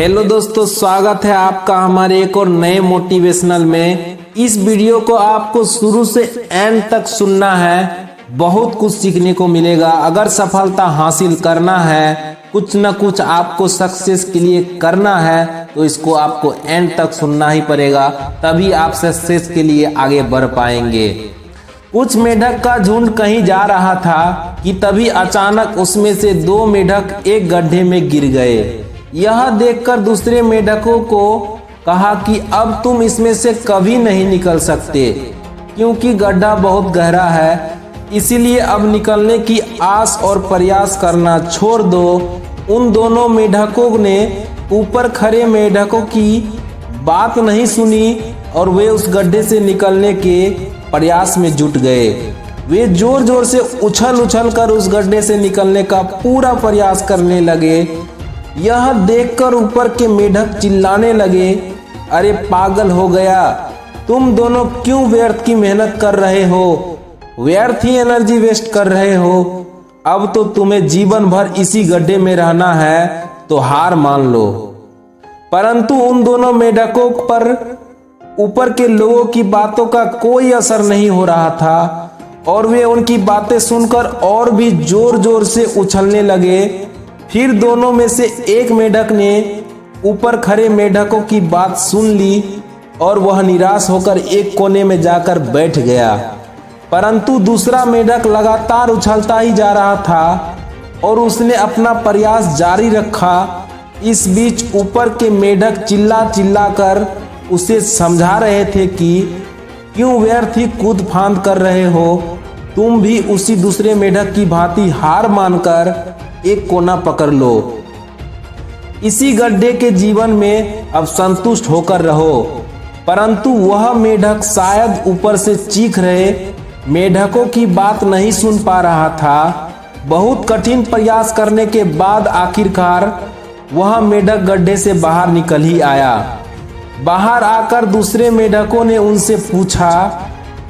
Hello दोस्तों, स्वागत है आपका हमारे एक और नए मोटिवेशनल में। इस वीडियो को आपको शुरू से एंड तक सुनना है, बहुत कुछ सीखने को मिलेगा। अगर सफलता हासिल करना है, कुछ न कुछ आपको सक्सेस के लिए करना है, तो इसको आपको एंड तक सुनना ही पड़ेगा, तभी आप सक्सेस के लिए आगे बढ़ पाएंगे। कुछ मेढक का झुंड कहीं जा रहा था कि तभी अचानक उसमें से 2 मेढक एक गड्ढे में गिर गए। यह देखकर दूसरे मेढकों को कहा कि अब तुम इसमें से कभी नहीं निकल सकते, क्योंकि गड्ढा बहुत गहरा है। इसीलिए अब निकलने की आस और प्रयास करना छोड़ दो। उन दोनों मेढकों ने ऊपर खड़े मेढकों की बात नहीं सुनी और वे उस गड्ढे से निकलने के प्रयास में जुट गए। वे जोर जोर से उछल कर उस गड्ढे से निकलने का पूरा प्रयास करने लगे। यह देखकर ऊपर के मेढक चिल्लाने लगे, अरे पागल हो गया, तुम दोनों क्यों व्यर्थ की मेहनत कर रहे हो, व्यर्थ ही एनर्जी वेस्ट कर रहे हो। अब तो तुम्हें जीवन भर इसी गड्ढे में रहना है, तो हार मान लो। परंतु उन दोनों मेढकों पर ऊपर के लोगों की बातों का कोई असर नहीं हो रहा था और वे उनकी बातें सुनकर और भी जोर जोर से उछलने लगे। फिर दोनों में से एक मेढक ने ऊपर खड़े मेढकों की बात सुन ली और वह निराश होकर एक कोने में जाकर बैठ गया। परंतु दूसरा मेढक लगातार उछलता ही जा रहा था और उसने अपना प्रयास जारी रखा। इस बीच ऊपर के मेढक चिल्ला कर उसे समझा रहे थे कि क्यों व्यर्थ ही कूद फांद कर रहे हो, तुम भी उसी दूसरे मेढक की भांति हार मानकर एक कोना पकड़ लो। इसी गड्ढे के जीवन में अब संतुष्ट होकर रहो। परंतु वह मेढक शायद ऊपर से चीख रहे मेढकों की बात नहीं सुन पा रहा था। बहुत कठिन प्रयास करने के बाद आखिरकार वह मेढक गड्ढे से बाहर निकल ही आया। बाहर आकर दूसरे मेढकों ने उनसे पूछा,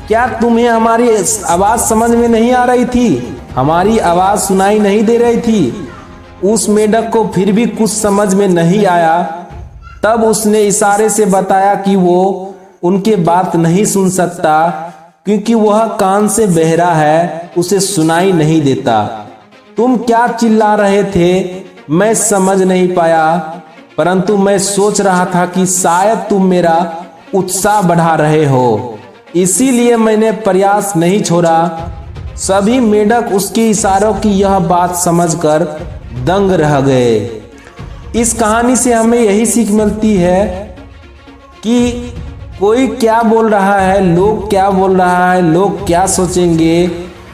क्या तुम्हें हमारी आवाज समझ में नहीं आ रही थी, हमारी आवाज सुनाई नहीं दे रही थी? उस मेढक को फिर भी कुछ समझ में नहीं आया। तब उसने इशारे से बताया कि वो उनके बात नहीं सुन सकता, क्योंकि वह कान से बहरा है, उसे सुनाई नहीं देता। तुम क्या चिल्ला रहे थे मैं समझ नहीं पाया, परंतु मैं सोच रहा था कि शायद तुम मेरा उत्साह बढ़ा रहे हो, इसीलिए मैंने प्रयास नहीं छोड़ा। सभी मेढक उसके इशारों की यह बात समझकर दंग रह गए। इस कहानी से हमें यही सीख मिलती है कि कोई क्या बोल रहा है, लोग क्या बोल रहा है, लोग क्या सोचेंगे,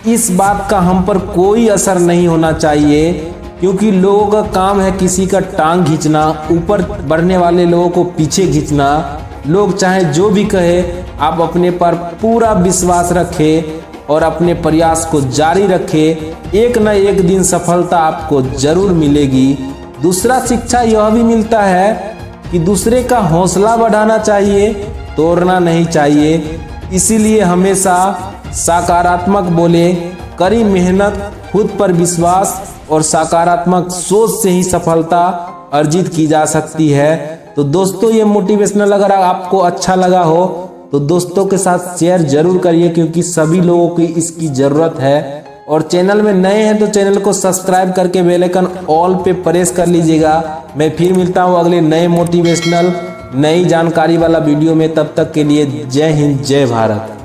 इस बात का हम पर कोई असर नहीं होना चाहिए, क्योंकि लोगों का काम है किसी का टांग खींचना, ऊपर बढ़ने वाले लोगों को पीछे खींचना। लोग चाहे जो भी कहे, आप अपने पर पूरा विश्वास रखें और अपने प्रयास को जारी रखें। एक न एक दिन सफलता आपको जरूर मिलेगी। दूसरा शिक्षा यह भी मिलता है कि दूसरे का हौसला बढ़ाना चाहिए, तोड़ना नहीं चाहिए। इसीलिए हमेशा सकारात्मक बोले, कड़ी मेहनत, खुद पर विश्वास और सकारात्मक सोच से ही सफलता अर्जित की जा सकती है। तो दोस्तों, ये मोटिवेशनल अगर आपको अच्छा लगा हो तो दोस्तों के साथ शेयर जरूर करिए, क्योंकि सभी लोगों की इसकी ज़रूरत है। और चैनल में नए हैं तो चैनल को सब्सक्राइब करके बेल आइकन ऑल पे प्रेस कर लीजिएगा। मैं फिर मिलता हूँ अगले नए मोटिवेशनल नई जानकारी वाला वीडियो में। तब तक के लिए जय हिंद, जय भारत।